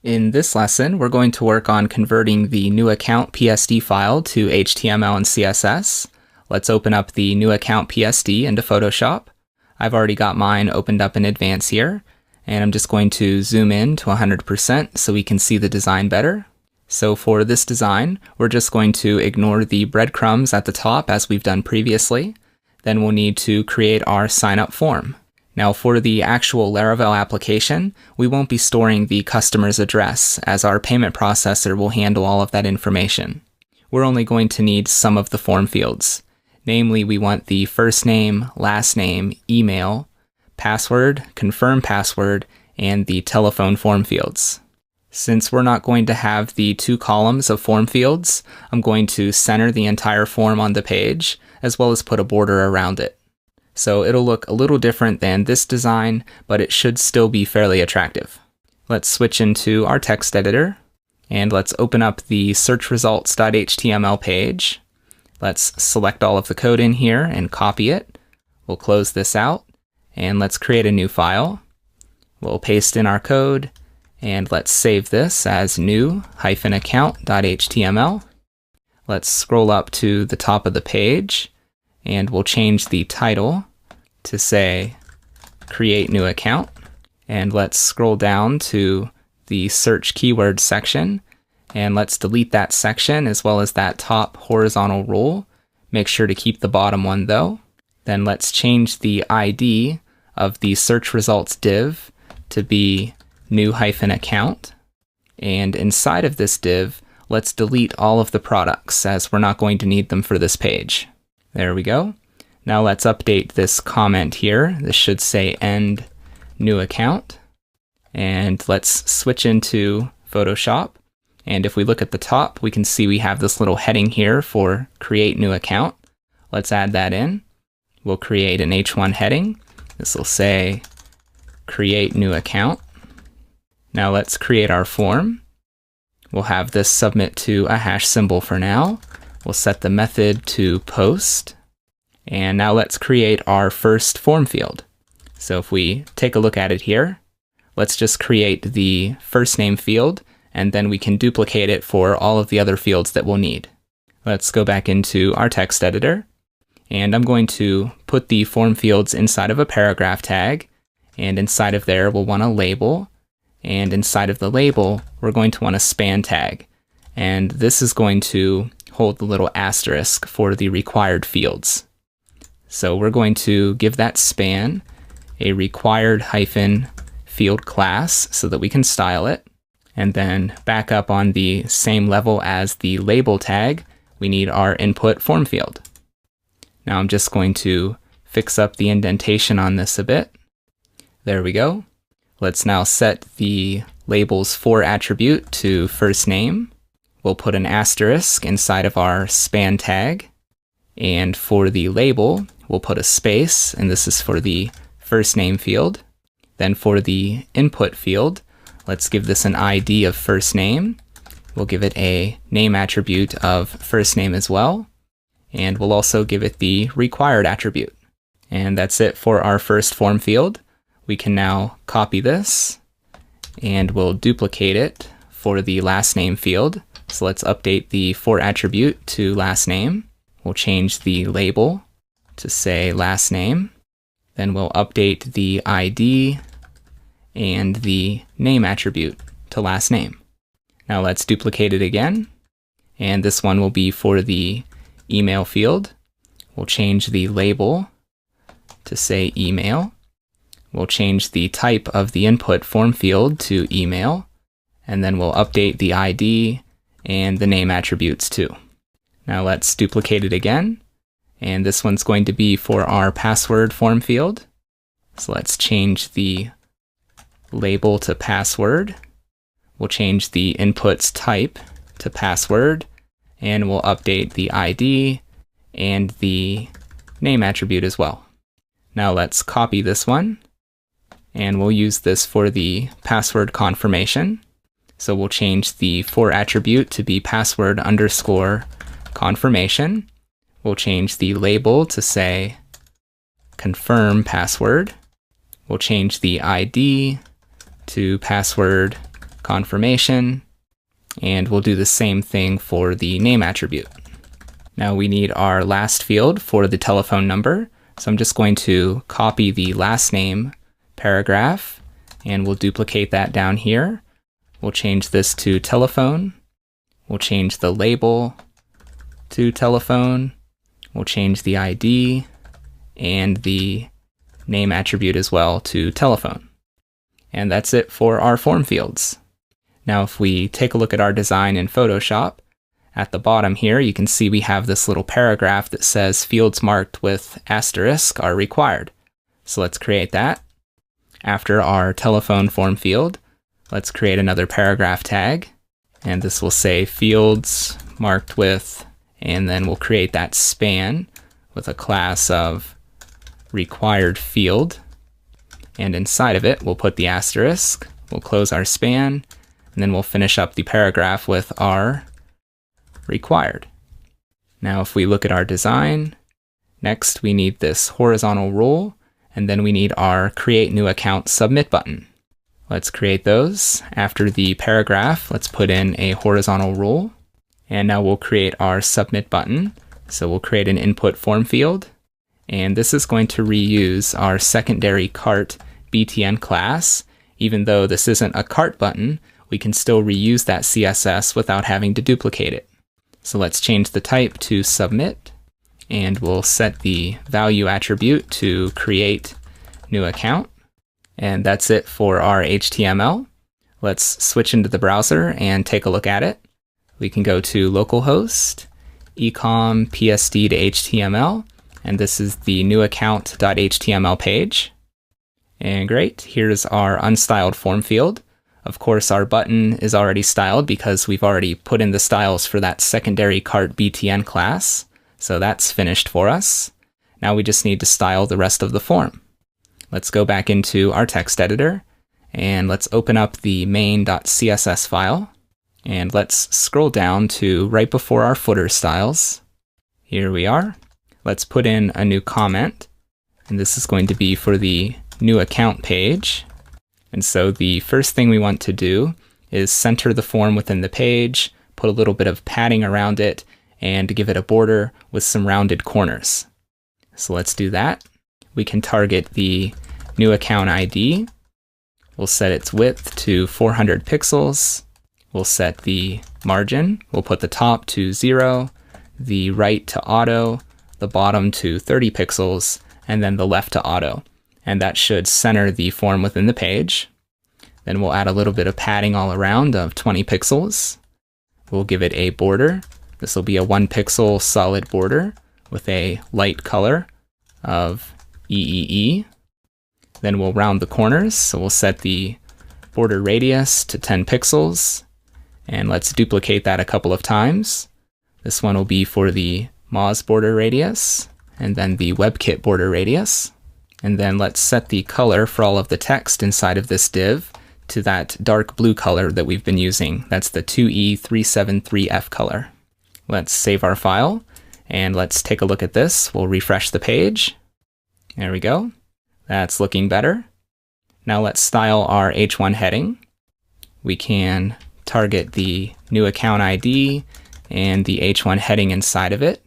In this lesson, we're going to work on converting the new account PSD file to HTML and CSS. Let's open up the new account PSD into Photoshop. I've already got mine opened up in advance here, and I'm just going to zoom in to 100% so we can see the design better. So for this design, we're just going to ignore the breadcrumbs at the top as we've done previously. Then we'll need to create our sign up form. Now for the actual Laravel application, we won't be storing the customer's address as our payment processor will handle all of that information. We're only going to need some of the form fields. Namely, we want the first name, last name, email, password, confirm password, and the telephone form fields. Since we're not going to have the two columns of form fields, I'm going to center the entire form on the page, as well as put a border around it. So it'll look a little different than this design, but it should still be fairly attractive. Let's switch into our text editor, and let's open up the search results.html page. Let's select all of the code in here and copy it. We'll close this out, and let's create a new file. We'll paste in our code, and let's save this as new-account.html. Let's scroll up to the top of the page, and we'll change the title to say create new account, and let's scroll down to the search keyword section, and let's delete that section as well as that top horizontal rule. Make sure to keep the bottom one though. Then let's change the ID of the search results div to be new-account, and inside of this div let's delete all of the products as we're not going to need them for this page. There we go. Now let's update this comment here. This should say end new account. And let's switch into Photoshop. And if we look at the top, we can see we have this little heading here for create new account. Let's add that in. We'll create an H1 heading. This will say create new account. Now let's create our form. We'll have this submit to a hash symbol for now. We'll set the method to post. And now let's create our first form field. So if we take a look at it here, let's just create the first name field, and then we can duplicate it for all of the other fields that we'll need. Let's go back into our text editor, and I'm going to put the form fields inside of a paragraph tag, and inside of there we'll want a label, and inside of the label we're going to want a span tag, and this is going to hold the little asterisk for the required fields. So we're going to give that span a required -field class so that we can style it. And then back up on the same level as the label tag, we need our input form field. Now I'm just going to fix up the indentation on this a bit. There we go. Let's now set the label's for attribute to first name. We'll put an asterisk inside of our span tag. And for the label, we'll put a space, and this is for the first name field. Then for the input field, let's give this an ID of first name. We'll give it a name attribute of first name as well. And we'll also give it the required attribute. And that's it for our first form field. We can now copy this, and we'll duplicate it for the last name field. So let's update the for attribute to last name. We'll change the label to say last name. Then we'll update the ID and the name attribute to last name. Now let's duplicate it again. And this one will be for the email field. We'll change the label to say email. We'll change the type of the input form field to email. And then we'll update the ID and the name attributes too. Now let's duplicate it again, and this one's going to be for our password form field. So let's change the label to password. We'll change the input's type to password, and we'll update the ID and the name attribute as well. Now let's copy this one, and we'll use this for the password confirmation. So we'll change the for attribute to be password underscore confirmation. We'll change the label to say confirm password. We'll change the ID to password confirmation, and we'll do the same thing for the name attribute. Now we need our last field for the telephone number, so I'm just going to copy the last name paragraph, and we'll duplicate that down here. We'll change this to telephone. We'll change the label to telephone. We'll change the ID and the name attribute as well to telephone. And that's it for our form fields. Now if we take a look at our design in Photoshop, at the bottom here you can see we have this little paragraph that says fields marked with asterisk are required. So let's create that. After our telephone form field, let's create another paragraph tag, and this will say fields marked with, and then we'll create that span with a class of required field, and inside of it we'll put the asterisk, we'll close our span, and then we'll finish up the paragraph with our required. Now if we look at our design, next we need this horizontal rule, and then we need our create new account submit button. Let's create those. After the paragraph, let's put in a horizontal rule, and now we'll create our submit button. So we'll create an input form field, and this is going to reuse our secondary cart BTN class. Even though this isn't a cart button, we can still reuse that CSS without having to duplicate it. So let's change the type to submit, and we'll set the value attribute to create new account. And that's it for our HTML. Let's switch into the browser and take a look at it. We can go to localhost, ecom PSD to HTML, and this is the new account.html page. And great, here's our unstyled form field. Of course, our button is already styled because we've already put in the styles for that secondary cart BTN class. So that's finished for us. Now we just need to style the rest of the form. Let's go back into our text editor, and let's open up the main.css file, and let's scroll down to right before our footer styles. Here we are. Let's put in a new comment, and this is going to be for the new account page. And so the first thing we want to do is center the form within the page, put a little bit of padding around it, and give it a border with some rounded corners. So let's do that. We can target the new account ID. We'll set its width to 400 pixels. We'll set the margin. We'll put the top to 0, the right to auto, the bottom to 30 pixels, and then the left to auto. And that should center the form within the page. Then we'll add a little bit of padding all around of 20 pixels. We'll give it a border. This will be a 1 pixel solid border with a light color of EEE. Then we'll round the corners, so we'll set the border radius to 10 pixels, and let's duplicate that a couple of times. This one will be for the Moz border radius, and then the WebKit border radius. And then let's set the color for all of the text inside of this div to that dark blue color that we've been using. That's the 2E373F color. Let's save our file, and let's take a look at this. We'll refresh the page. There we go. That's looking better. Now let's style our H1 heading. We can target the new account ID and the H1 heading inside of it.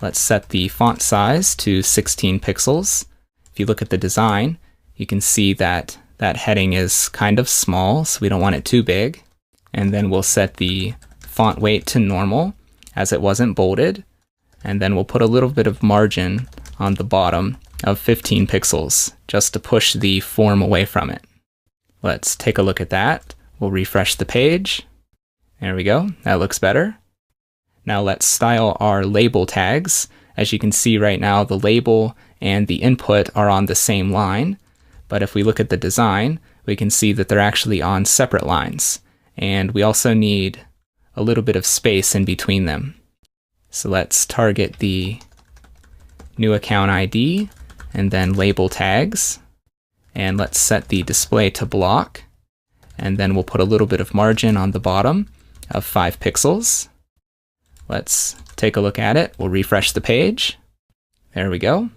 Let's set the font size to 16 pixels. If you look at the design, you can see that that heading is kind of small, so we don't want it too big. And then we'll set the font weight to normal, as it wasn't bolded. And then we'll put a little bit of margin on the bottom of 15 pixels, just to push the form away from it. Let's take a look at that. We'll refresh the page. There we go, that looks better. Now let's style our label tags. As you can see right now, the label and the input are on the same line, but if we look at the design, we can see that they're actually on separate lines. And we also need a little bit of space in between them. So let's target the new account ID and then label tags, and let's set the display to block, and then we'll put a little bit of margin on the bottom of 5 pixels. Let's take a look at it. We'll refresh the page. There we go.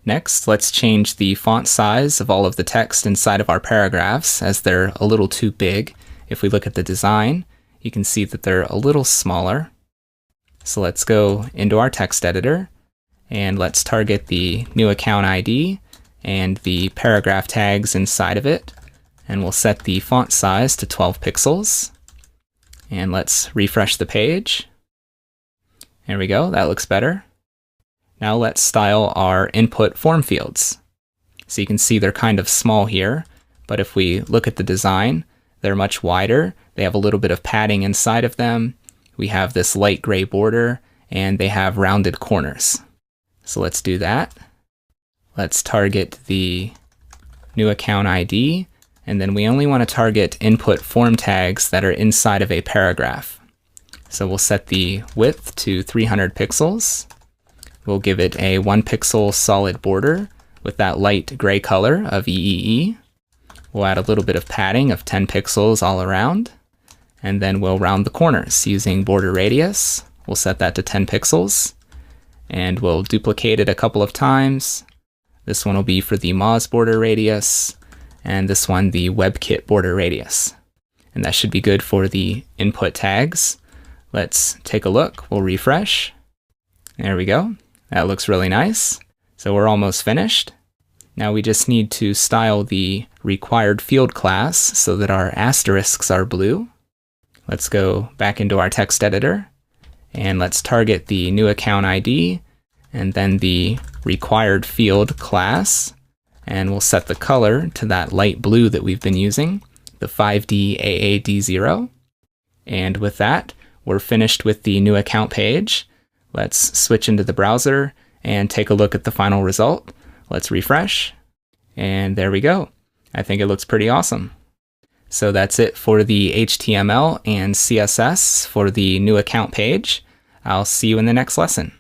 Next, let's change the font size of all of the text inside of our paragraphs, as they're a little too big. if we look at the design, you can see that they're a little smaller. So let's go into our text editor and let's target the new account ID and the paragraph tags inside of it. And we'll set the font size to 12 pixels. And let's refresh the page. There we go, that looks better. Now let's style our input form fields. So you can see they're kind of small here, but if we look at the design, they're much wider. They have a little bit of padding inside of them. We have this light gray border, and they have rounded corners. So let's do that. Let's target the new account ID, and then we only want to target input form tags that are inside of a paragraph. So we'll set the width to 300 pixels. We'll give it a 1 pixel solid border with that light gray color of EEE. We'll add a little bit of padding of 10 pixels all around, and then we'll round the corners using border radius. We'll set that to 10 pixels, and we'll duplicate it a couple of times. This one will be for the Moz border radius, and this one the WebKit border radius. And that should be good for the input tags. Let's take a look. We'll refresh. There we go. That looks really nice. So we're almost finished. Now we just need to style the required field class so that our asterisks are blue. Let's go back into our text editor and let's target the new account ID and then the required field class, and we'll set the color to that light blue that we've been using, the 5D AAD0. And with that, we're finished with the new account page. Let's switch into the browser and take a look at the final result. Let's refresh, and there we go. I think it looks pretty awesome. So that's it for the HTML and CSS for the new account page. I'll see you in the next lesson.